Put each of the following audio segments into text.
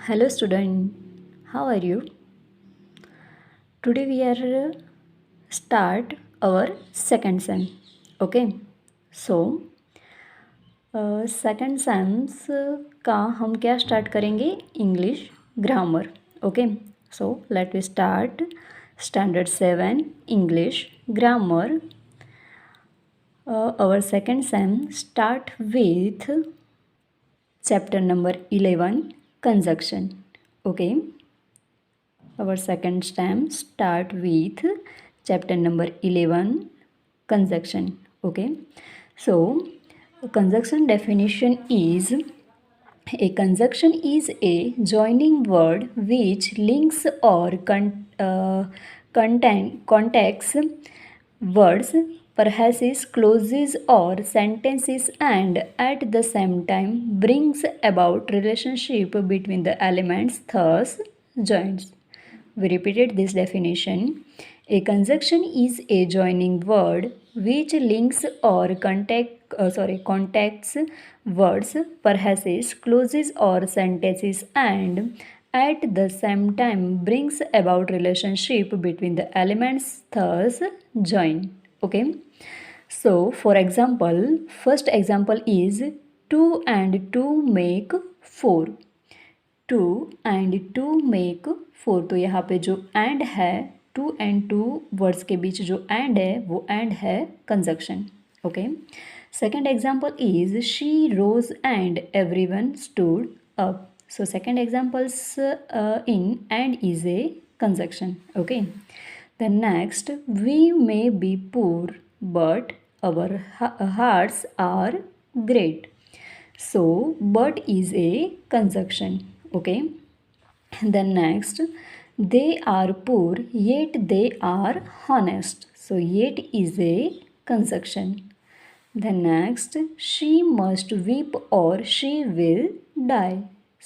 Hello student, how are you? Today we are start our second sem. Okay, so second sems का हम क्या start करेंगे English grammar. Okay, so let we start standard 7 English grammar. Our second sem start with chapter number 11 conjunction. Okay, our second stem start with chapter number 11 conjunction. Okay, so conjunction definition is a conjunction is a joining word which links or contacts words, perhaps clauses or sentences, and at the same time brings about relationship between the elements, thus joins. We repeated this definition. A conjunction is a joining word which links or contacts words, perhaps clauses or sentences, and at the same time brings about relationship between the elements, thus join. Okay. So for example, first example is 2 and 2 make 4. 2 and 2 make 4. तो यहाँ पे जो and है 2 and 2 words के बीच जो and है वो and है conjunction. Okay, second example is she rose and everyone stood up. So second examples in and is a conjunction. Okay, the next we may be poor but our hearts are great. So but is a conjunction. Okay, the next they are poor yet they are honest. So yet is a conjunction. The next she must weep or she will die.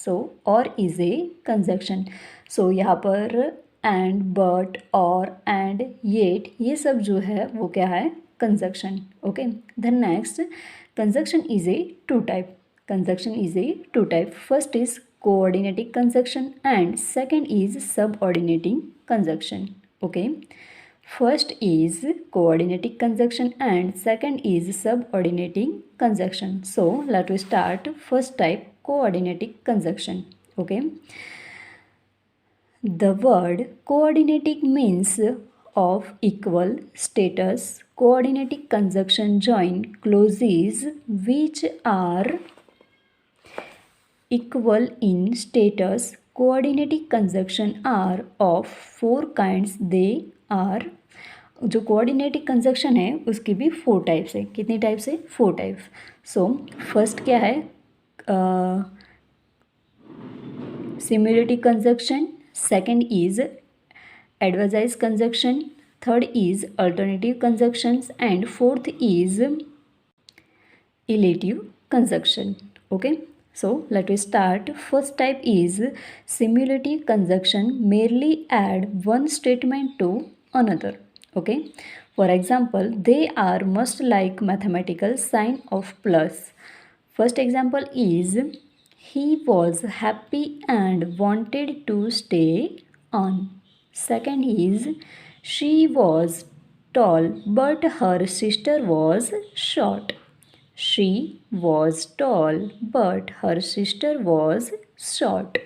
So or is a conjunction. So यहाँ पर and but और and yet ये सब जो है वो क्या है conjunction. Okay, the next conjunction is a two type. Conjunction is a two type. First is coordinating conjunction and second is subordinating conjunction. Okay, first is coordinating conjunction and second is subordinating conjunction. So let us start first type, coordinating conjunction. Okay, the word coordinating means of equal status. Coordinating conjunction join clauses which are equal in status. Coordinating conjunction are of four kinds. They are, जो coordinating conjunction है उसकी भी 4 types है. कितनी types है? 4 types. सो first क्या है? Simulative conjunction. Second is adversative conjunction. Third is alternative conjunctions and fourth is illative conjunction. Okay, so let us start. First type is simulative conjunction. Merely add one statement to another. Okay, for example, they are must like mathematical sign of plus. First example is he was happy and wanted to stay on. Second is she was tall but her sister was short. She was tall but her sister was short.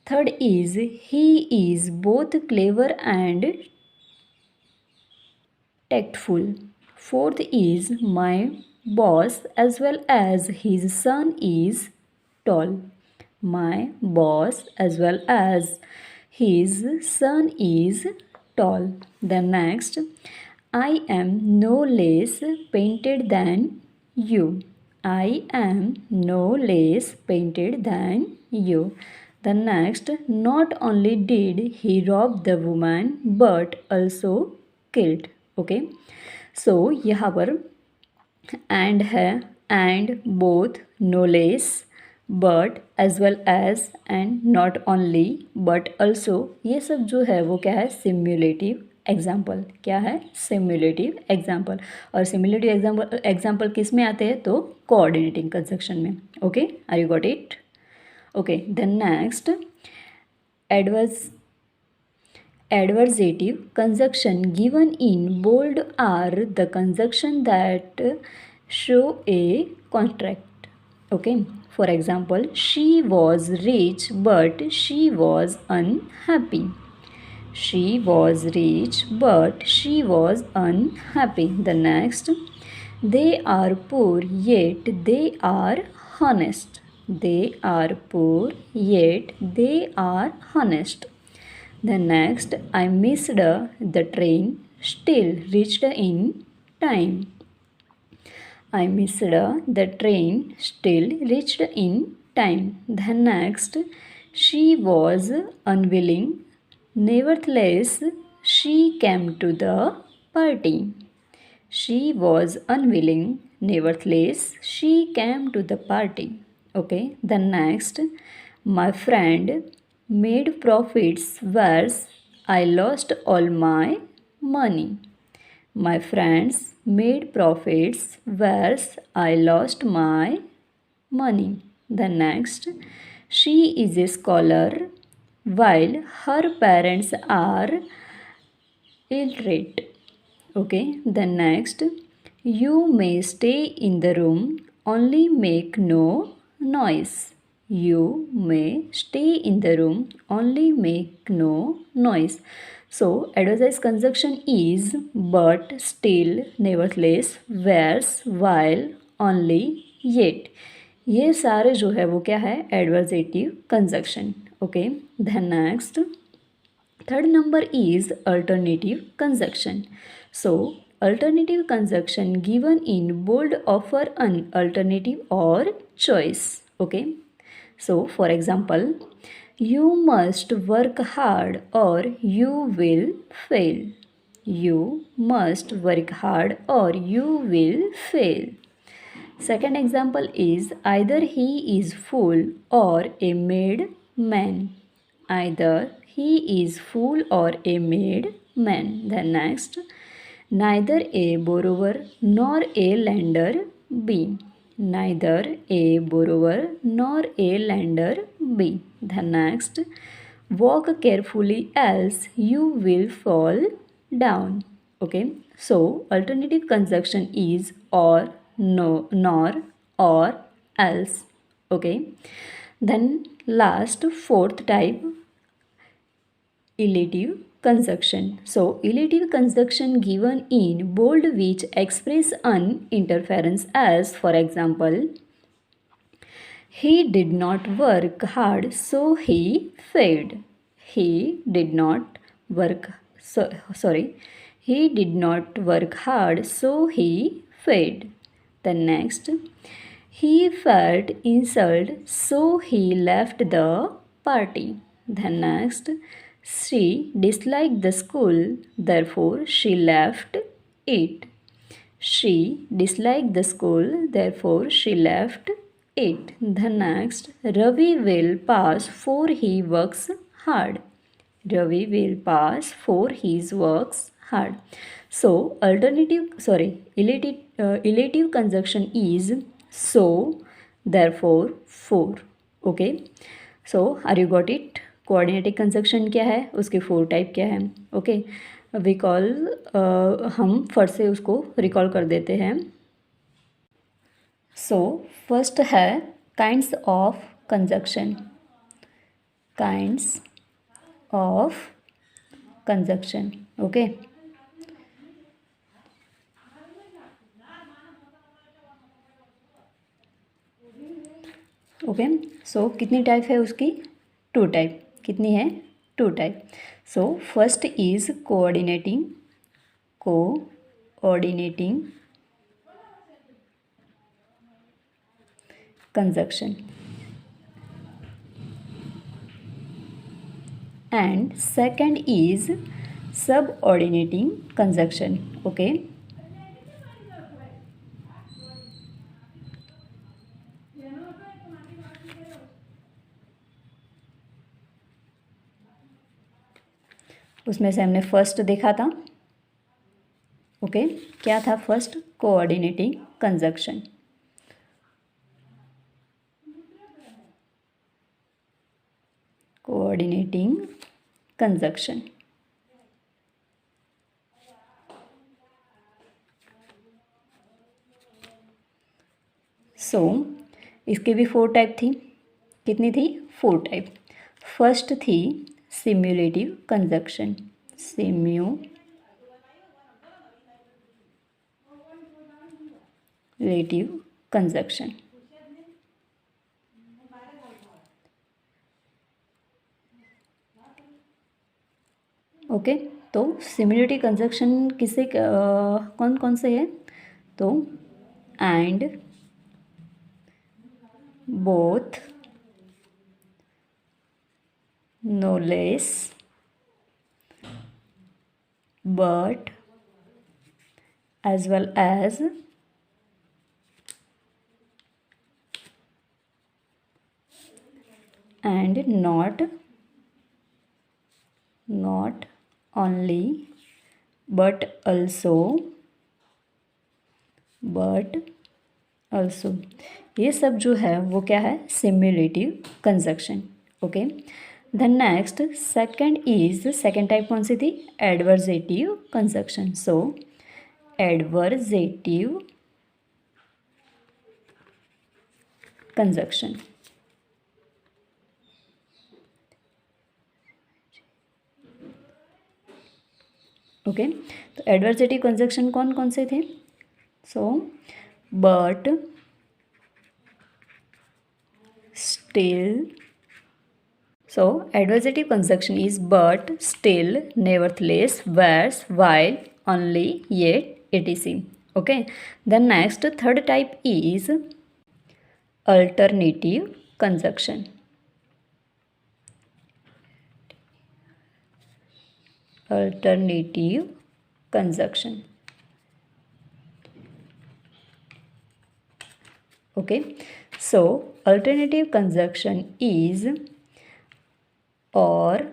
Third is he is both clever and tactful. Fourth is my boss as well as his son is tall. My boss as well as his son is tall. The next, I am no less painted than you. I am no less painted than you. The next, not only did he rob the woman but also killed. Okay, so यहाँ पर and है and both, no less, but as well as and not only but also. ये सब जो है वो क्या है? Simulative example. क्या है? Simulative example. और सिम्युलेटिव एग्जाम्पल किस में आते हैं? तो कोऑर्डिनेटिंग कंजक्शन में. Okay, are you got it? Okay, the next adversative conjunction given in bold are the conjunction that show a contract. Okay, for example, she was rich but she was unhappy. She was rich but she was unhappy. The next, they are poor yet they are honest. They are poor yet they are honest. The next, I missed the train, still reached in time. I missed the train, still reached in time. The next, she was unwilling, nevertheless, she came to the party. She was unwilling, nevertheless, she came to the party. Okay, the next, my friend made profits whereas I lost all my money. My friends made profits whereas I lost my money. The next, she is a scholar while her parents are illiterate. Okay, the next, you may stay in the room, only make no noise. You may stay in the room, only make no noise. So, adversative conjunction is but, still, nevertheless, whereas, while, only, yet. ये सारे जो है वो क्या है adversative conjunction. Okay, the next third number is alternative conjunction. So, alternative conjunction given in bold offer an alternative or choice. Okay. So, for example, you must work hard or you will fail. You must work hard or you will fail. Second example is either he is fool or a made man. Either he is fool or a made man. The next, neither a borrower nor a lender be. Neither a borrower nor a lender be. The next, walk carefully else you will fall down. Okay, so alternative conjunction is or, no, nor, or, else. Okay, then last fourth type, elative conjunction. So elative conjunction given in bold which express an interference, as for example, he did not work hard so he failed. He did not work he did not work hard so he failed. The next, he felt insulted so he left the party. The next, she disliked the school, therefore she left it. She disliked the school, therefore she left it. The next, Ravi will pass for he works hard. Ravi will pass for his works hard. So, elative conjunction is so, therefore, for. Okay. So, are you got it? Coordinative conjunction क्या है, उसके 4 type क्या है. Okay, recall हम first से उसको recall कर देते हैं. सो फर्स्ट है kinds of conjunction. Kinds of conjunction. Okay, okay. So कितनी टाइप है उसकी? 2 टाइप. कितनी है? 2 type. So first is coordinating conjunction and second is subordinating conjunction. Okay, उसमें से हमने फर्स्ट देखा था. ओके, क्या था first? Coordinating conjunction. coordinating conjunction. सो इसके भी 4 टाइप थी. कितनी थी? 4 टाइप. फर्स्ट थी सिम्युलेटिव कंजक्शन. सिम्युलेटिव कंजक्शन. ओके, तो सिम्युलेटिव कंजक्शन किसे कौन कौन से है? तो and, both, no less, but, as well as, and not only, but also, ये सब जो है वो क्या है? Simulative conjunction. Okay, the next second type कौन सी थी? Adversative conjunction. So adversative conjunction. Okay, तो एडवर्जेटिव कंजक्शन कौन कौन से थे? So but, still. So adversative conjunction is but, still, nevertheless, whereas, while, only, yet, etc. Okay. Then next third type is alternative conjunction. Alternative conjunction. Okay. So alternative conjunction is or,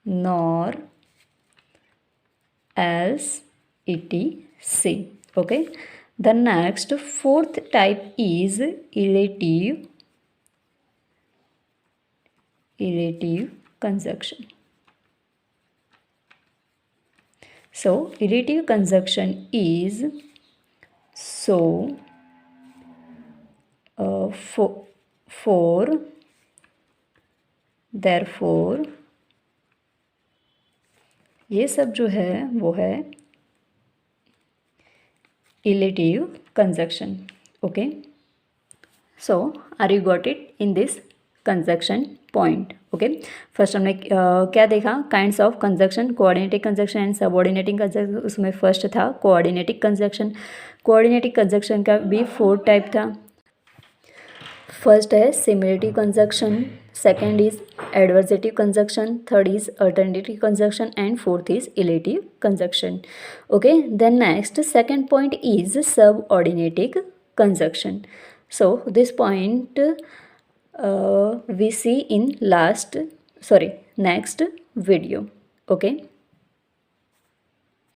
nor, else, etc. Okay, the next fourth type is relative conjunction. So relative conjunction is so, for, therefore, ये सब जो है वो है relative conjunction. Okay, so are you got it in this conjunction point? Okay, first हमने क्या देखा? Kinds of conjunction, coordinating conjunction and subordinating conjunction. उसमें फर्स्ट था कोऑर्डिनेटिंग कंजक्शन. कोऑर्डिनेटिंग कंजक्शन का भी 4 टाइप था. फर्स्ट है simulative conjunction, second is adversative conjunction, third is alternative conjunction and fourth is illative conjunction. Okay, then next second point is subordinative conjunction. So this point we see in next video. Okay.